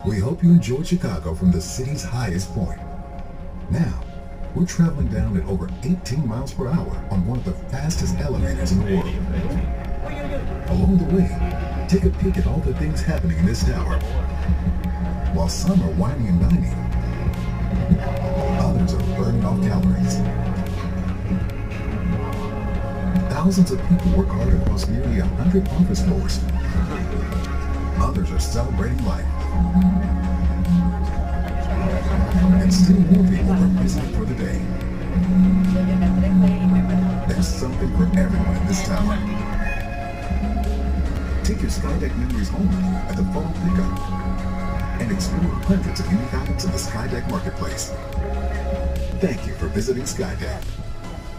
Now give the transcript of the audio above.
We hope you enjoyed Chicago from the city's highest point. Now, we're traveling down at over 18 miles per hour on one of the fastest elevators in the world. Along the way, take a peek at all the things happening in this tower. While some are whining and dining, others are burning off calories. Thousands of people work hard across nearly 100 office floors. Others are celebrating life. And still more people are visiting for the day. There's something for everyone in this tower. Take your Skydeck memories home at the fall pickup and explore hundreds of unique items in the Skydeck marketplace. Thank you for visiting Skydeck.